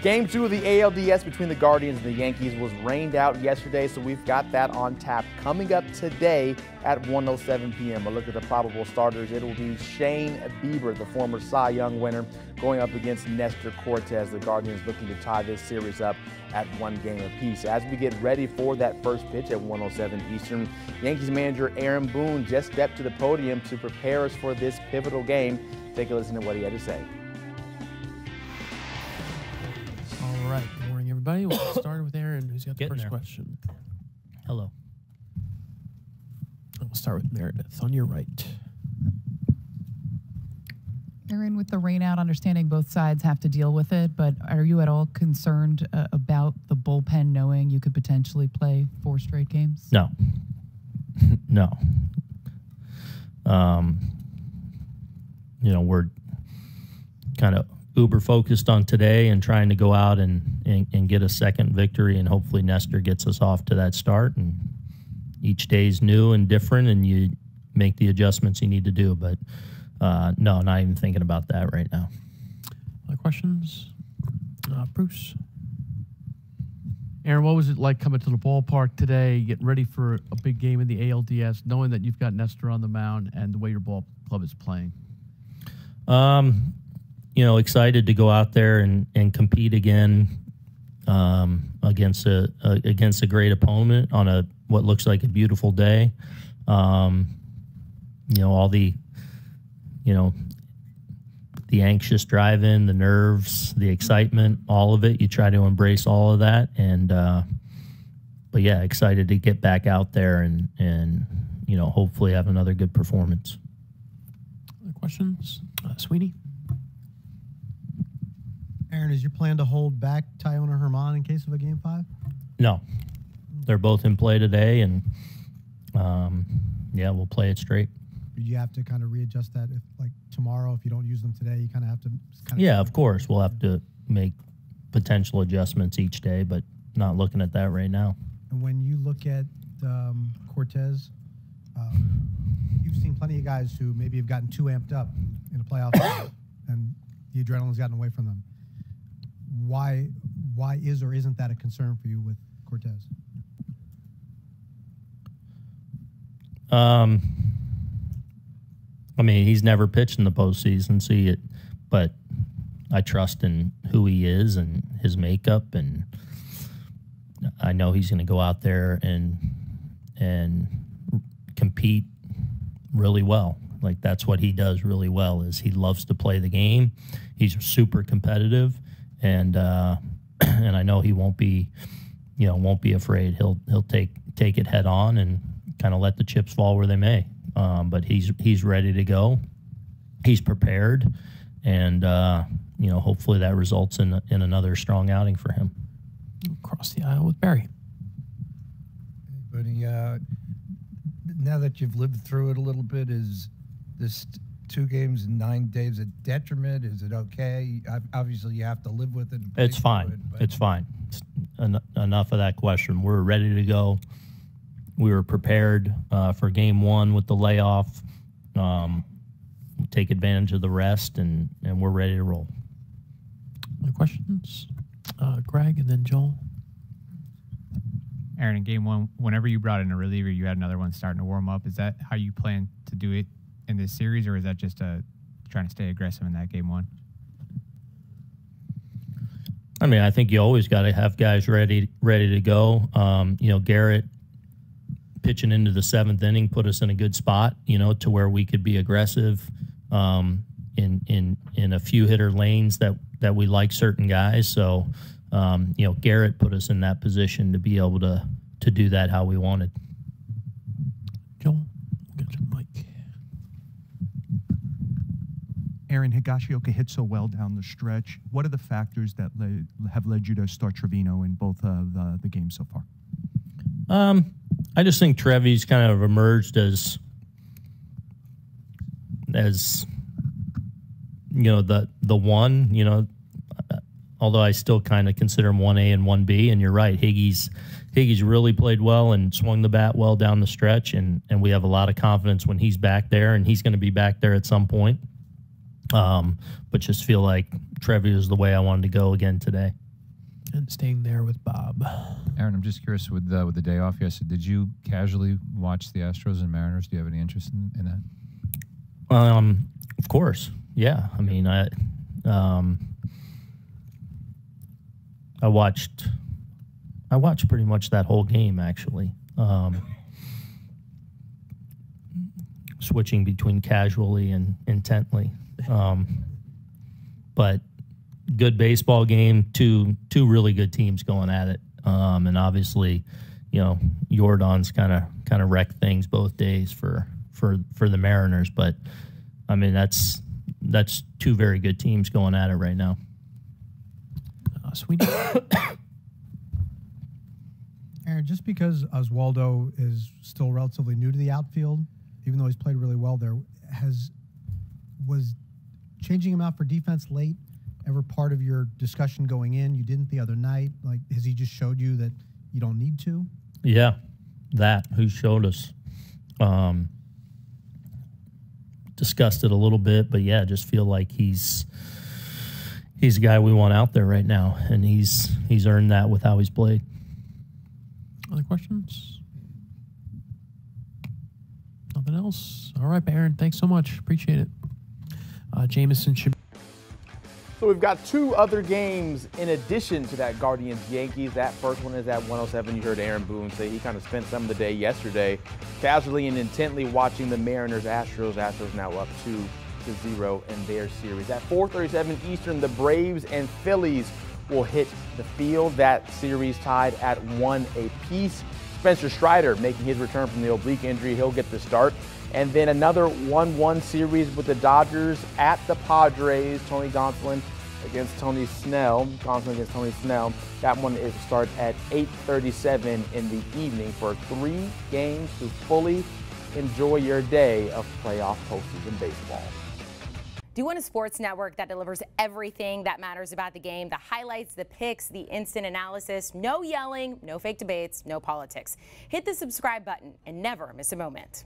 Game 2 of the ALDS between the Guardians and the Yankees was rained out yesterday, so we've got that on tap. Coming up today at 1:07 p.m. A look at the probable starters. It will be Shane Bieber, the former Cy Young winner, going up against Nestor Cortes. The Guardians looking to tie this series up at 1 game apiece. As we get ready for that first pitch at 1:07 Eastern, Yankees manager Aaron Boone just stepped to the podium to prepare us for this pivotal game. Take a listen to what he had to say. All right. Good morning, everybody. We'll get started with Aaron, who's got the first question. Hello. We'll start with Meredith on your right. Aaron, with the rain out, understanding both sides have to deal with it, but are you at all concerned about the bullpen knowing you could potentially play 4 straight games? No. No. You know, we're kind of uber focused on today and trying to go out and get a second victory, and hopefully Nestor gets us off to that start. And each day's new and different, and you make the adjustments you need to do. But no, not even thinking about that right now. Other questions? Bruce? Aaron, what was it like coming to the ballpark today, getting ready for a big game in the ALDS, knowing that you've got Nestor on the mound and the way your ball club is playing? You know, excited to go out there and compete again against a great opponent on what looks like a beautiful day. You know, all the anxious drive-in, the nerves, the excitement, all of it. You try to embrace all of that, and but yeah, excited to get back out there and you know, hopefully have another good performance. Other questions? Sweeney? Aaron, is your plan to hold back Tyona Herman in case of a Game 5? No. They're both in play today, and yeah, we'll play it straight. Do you have to kind of readjust that if, like, tomorrow, if you don't use them today, you kind of have to Yeah, of course. We'll have to make potential adjustments each day, but not looking at that right now. And when you look at Cortes, you've seen plenty of guys who maybe have gotten too amped up in a playoff and the adrenaline's gotten away from them. Why is or isn't that a concern for you with Cortes? I mean, he's never pitched in the postseason, but I trust in who he is and his makeup, and I know he's going to go out there and compete really well. Like, that's what he does really well, is he loves to play the game. He's super competitive, and I know he won't be afraid. He'll take it head on and kind of let the chips fall where they may. But he's ready to go. He's prepared, and you know, hopefully that results in another strong outing for him. Across the aisle with Barry. But now that you've lived through it a little bit, is this 2 games in 9 days a detriment? Is it okay? Obviously, you have to live with it. It's fine. It's fine. Enough of that question. We're ready to go. We were prepared for Game 1 with the layoff. Take advantage of the rest, and we're ready to roll. Other questions? Greg and then Joel. Aaron, in Game 1, whenever you brought in a reliever, you had another one starting to warm up. Is that how you plan to do it in this series, or is that just trying to stay aggressive in that Game 1? I mean, I think you always got to have guys ready to go. You know, Garrett pitching into the 7th inning put us in a good spot, you know, to where we could be aggressive in a few hitter lanes that we like certain guys. So, you know, Garrett put us in that position to be able to do that how we wanted. Joel, get your mic. Aaron, Higashioka hit so well down the stretch. What are the factors that have led you to start Trevino in both the games so far? I just think Trevi's kind of emerged as you know, the one, you know, although I still kind of consider him 1A and 1B. And you're right, Higgy's really played well and swung the bat well down the stretch, and we have a lot of confidence when he's back there, and he's going to be back there at some point. But just feel like Trevi is the way I wanted to go again today. and staying there with Bob. Aaron, I'm just curious with the day off yesterday, did you casually watch the Astros and Mariners? Do you have any interest in that? Of course, yeah. I mean, I watched pretty much that whole game, actually. Switching between casually and intently. But good baseball game, two really good teams going at it. And obviously, you know, Jordan's kind of wrecked things both days for the Mariners, but I mean, that's two very good teams going at it right now. Sweet. Aaron, just because Oswaldo is still relatively new to the outfield, even though he's played really well there, was changing him out for defense late ever part of your discussion going in? You didn't the other night. Like, has he just showed you that you don't need to? Yeah, who showed us. Discussed it a little bit, but yeah, just feel like he's a guy we want out there right now, and he's earned that with how he's played. Other questions? Nothing else? All right, Aaron, thanks so much. Appreciate it. Jameson should. So we've got two other games in addition to that Guardians-Yankees. That first one is at 107. You heard Aaron Boone say he kind of spent some of the day yesterday casually and intently watching the Mariners-Astros. Astros now up 2-0 in their series. At 4:37 Eastern, the Braves and Phillies will hit the field. That series tied at 1 apiece. Spencer Strider making his return from the oblique injury. He'll get the start. And then another 1-1 series with the Dodgers at the Padres. Tony Gonsolin against Tony Snell. Gonsolin against Tony Snell. That one is to start at 8:37 in the evening for 3 games to fully enjoy your day of playoff postseason baseball. Do you want a sports network that delivers everything that matters about the game? The highlights, the picks, the instant analysis, no yelling, no fake debates, no politics. Hit the subscribe button and never miss a moment.